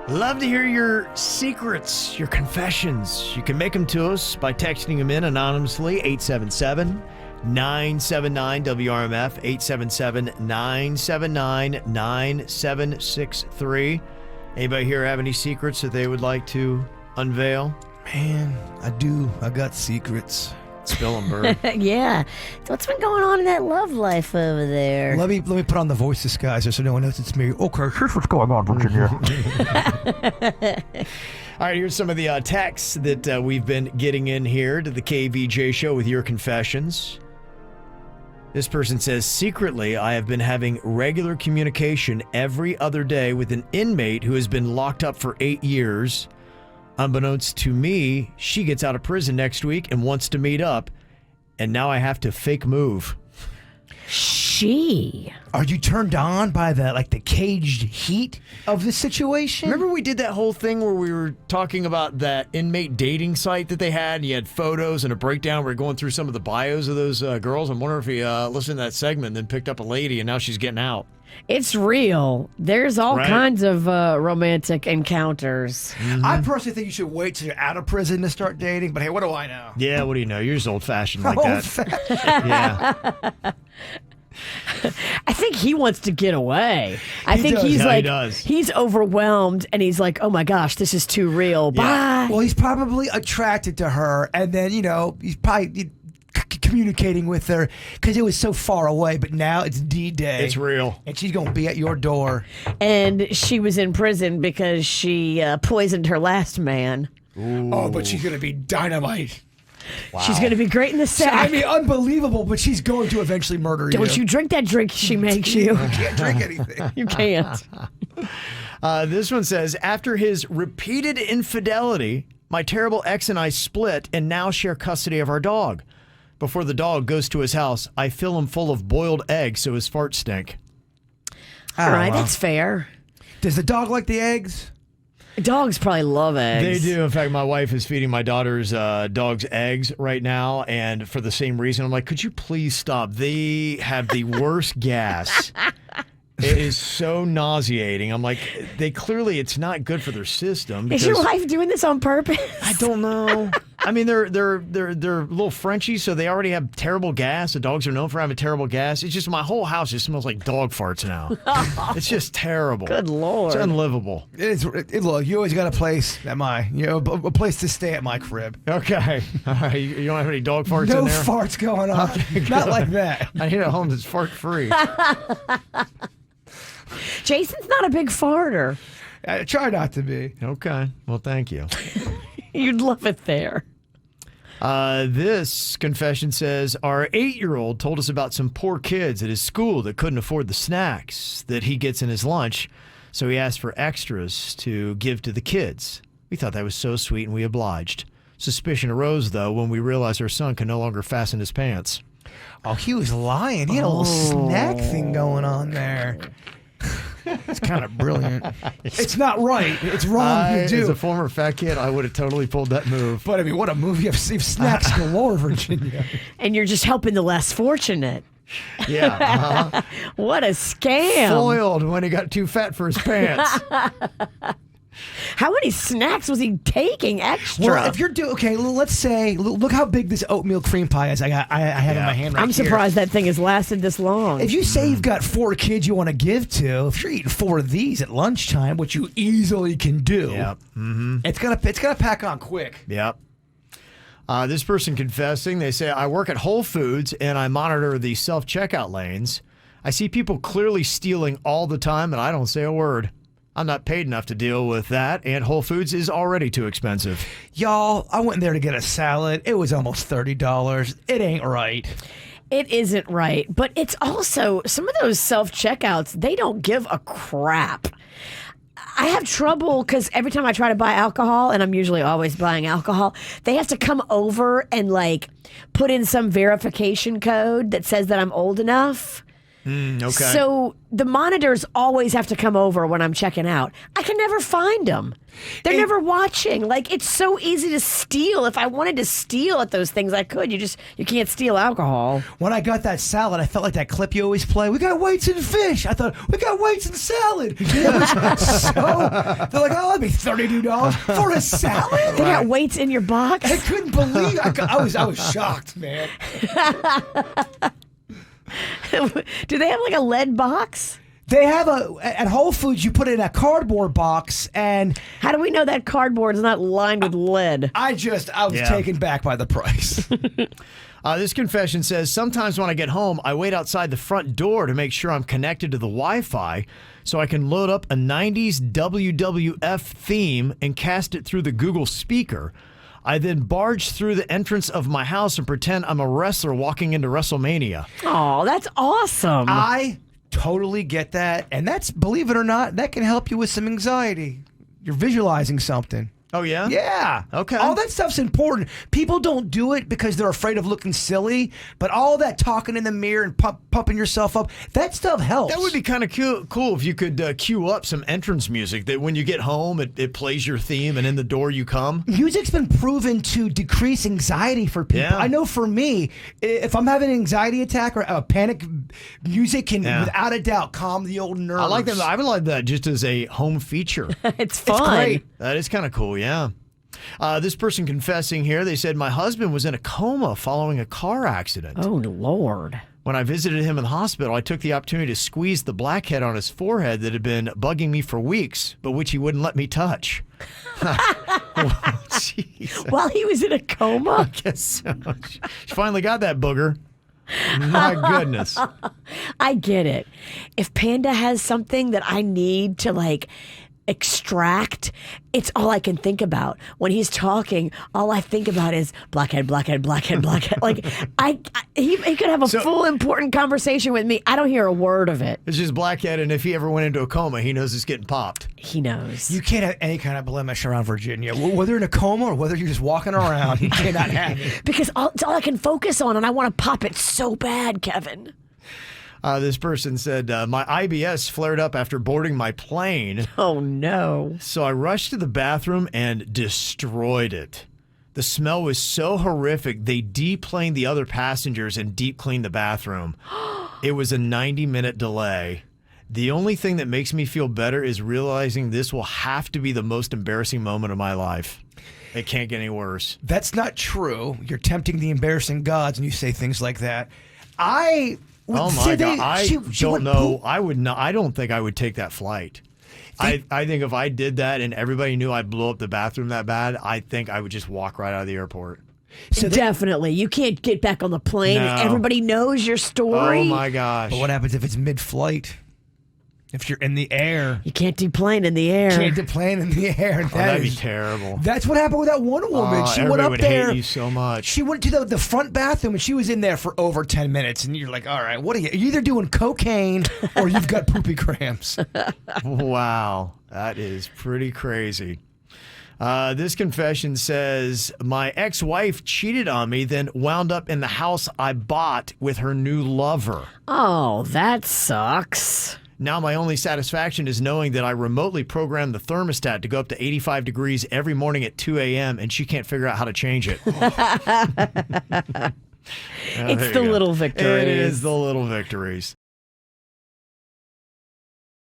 Love to hear your secrets, your confessions. You can make them to us by texting them in anonymously, 877-979-WRMF, 877-979-9763. Anybody here have any secrets that they would like to unveil? Man, I do. I got secrets. Spill them, Bird. Yeah. What's been going on in that love life over there? Let me put on the voice disguiser so no one knows it's me. Okay, here's what's going on, Virginia. All right, here's some of the texts that we've been getting in here to the KVJ show with your confessions. This person says, secretly, I have been having regular communication every other day with an inmate who has been locked up for 8 years. Unbeknownst to me, she gets out of prison next week and wants to meet up, and now I have to fake move. Are you turned on by the caged heat of the situation? Remember we did that whole thing where we were talking about that inmate dating site that they had, and you had photos and a breakdown. We were going through some of the bios of those girls. I'm wondering if he listened to that segment and then picked up a lady, and now she's getting out. It's real. There's all kinds of romantic encounters. Mm-hmm. I personally think you should wait till you're out of prison to start dating, but hey, what do I know? Yeah, what do you know? You're just old-fashioned like that. Yeah. I think he wants to get away. I think he's overwhelmed, and he's like, oh my gosh, this is too real. Yeah. Bye. Well, he's probably attracted to her, and then, he's probably communicating with her because it was so far away, but now it's D-Day. It's real. And she's going to be at your door. And she was in prison because she poisoned her last man. Ooh. Oh, but she's going to be dynamite. Wow. She's going to be great in the sack. I mean, unbelievable, but she's going to eventually murder you. Don't you drink that drink she makes you. You can't drink anything. You can't. This one says, after his repeated infidelity, my terrible ex and I split and now share custody of our dog. Before the dog goes to his house, I fill him full of boiled eggs so his farts stink. All right, that's fair. Does the dog like the eggs? Dogs probably love eggs. They do. In fact, my wife is feeding my daughter's dog's eggs right now, and for the same reason, I'm like, could you please stop? They have the worst gas. It is so nauseating. I'm like, it's not good for their system. Is your wife doing this on purpose? I don't know. I mean, they're little Frenchies, so they already have terrible gas. The dogs are known for having terrible gas. It's just my whole house just smells like dog farts now. It's just terrible. Good Lord. It's unlivable. It is. Look, you always got a place at a place to stay at my crib. Okay. All right. You don't have any dog farts in there? No farts going on. Okay, not like that. I need a home that's fart free. Jason's not a big farter. I try not to be. Okay. Well, thank you. You'd love it there. This confession says, our 8-year-old told us about some poor kids at his school that couldn't afford the snacks that he gets in his lunch, so he asked for extras to give to the kids. We thought that was so sweet, and we obliged. Suspicion arose, though, when we realized our son could no longer fasten his pants. Oh, he was lying. He had a little snack thing going on there. It's kind of brilliant. It's not right. It's wrong. You do. As a former fat kid, I would have totally pulled that move. But I mean, what a movie! I've seen snacks galore, Virginia. And you're just helping the less fortunate. Yeah. What a scam. Foiled when he got too fat for his pants. How many snacks was he taking extra? Well, if you're let's say, look how big this oatmeal cream pie is. I have in my hand right I'm surprised that thing has lasted this long. If you say you've got 4 kids you want to give to, if you're eating 4 of these at lunchtime, which you easily can do, it's gonna pack on quick. Yep. This person confessing, they say, I work at Whole Foods and I monitor the self-checkout lanes. I see people clearly stealing all the time and I don't say a word. I'm not paid enough to deal with that, and Whole Foods is already too expensive. Y'all, I went there to get a salad. It was almost $30. It ain't right. It isn't right, but it's also, some of those self-checkouts, they don't give a crap. I have trouble because every time I try to buy alcohol, and I'm usually always buying alcohol, they have to come over and put in some verification code that says that I'm old enough. Okay. So the monitors always have to come over when I'm checking out. I can never find them. They're never watching. Like, it's so easy to steal. If I wanted to steal at those things, I could. You can't steal alcohol. When I got that salad, I felt like that clip you always play. We got weights and fish. I thought, we got weights and salad. It was they're like, oh, that'd be $32 for a salad? They got weights in your box? I couldn't believe I was shocked, man. Do they have like a lead box? They have at Whole Foods, you put it in a cardboard box, and How do we know that cardboard is not lined with lead? I was taken back by the price. This confession says, sometimes when I get home, I wait outside the front door to make sure I'm connected to the Wi-Fi so I can load up a 90s WWF theme and cast it through the Google speaker. I then barge through the entrance of my house and pretend I'm a wrestler walking into WrestleMania. Oh, that's awesome. I totally get that, and that's, believe it or not, that can help you with some anxiety. You're visualizing something. Oh, yeah? Yeah. Okay. All that stuff's important. People don't do it because they're afraid of looking silly, but all that talking in the mirror and pumping yourself up, that stuff helps. That would be kind of cool if you could cue up some entrance music that when you get home, it plays your theme and in the door you come. Music's been proven to decrease anxiety for people. Yeah. I know for me, if I'm having an anxiety attack or a panic, music can, without a doubt, calm the old nerves. I like that. I would like that just as a home feature. It's fun. It's great. That is kind of cool, yeah. This person confessing here, they said, my husband was in a coma following a car accident. Oh, Lord. When I visited him in the hospital, I took the opportunity to squeeze the blackhead on his forehead that had been bugging me for weeks, but which he wouldn't let me touch. Jeez. While he was in a coma? I guess so. She finally got that booger. My goodness. I get it. If Panda has something that I need to, like, extract, it's all I can think about. When he's talking, all I think about is blackhead, blackhead, blackhead, blackhead. Like, he could have a full important conversation with me. I don't hear a word of it. It's just blackhead, and if he ever went into a coma, he knows it's getting popped. He knows. You can't have any kind of blemish around Virginia. Whether in a coma or whether you're just walking around, you cannot have it. Because it's all I can focus on, and I want to pop it so bad, Kevin. This person said, my IBS flared up after boarding my plane. Oh, no. So I rushed to the bathroom and destroyed it. The smell was so horrific, they deplaned the other passengers and deep cleaned the bathroom. It was a 90-minute delay. The only thing that makes me feel better is realizing this will have to be the most embarrassing moment of my life. It can't get any worse. That's not true. You're tempting the embarrassing gods when you say things like that. Oh my God! I don't know. I would not. I don't think I would take that flight. I think if I did that and everybody knew I blew up the bathroom that bad, I think I would just walk right out of the airport. So definitely, you can't get back on the plane. No. And everybody knows your story. Oh my gosh! But what happens if it's mid-flight? If you're in the air, You can't deplane in the air. can't deplane in the air. That'd be terrible. That's what happened with that one woman. She went everybody up would there. hate you so much. She went to the front bathroom and she was in there for over 10 minutes. And you're like, all right, what are you? You're either doing cocaine or you've got poopy cramps. Wow, that is pretty crazy. This confession says, my ex-wife cheated on me, then wound up in the house I bought with her new lover. Oh, that sucks. Now my only satisfaction is knowing that I remotely programmed the thermostat to go up to 85 degrees every morning at 2 a.m. and she can't figure out how to change it. It's the little victories. It is the little victories.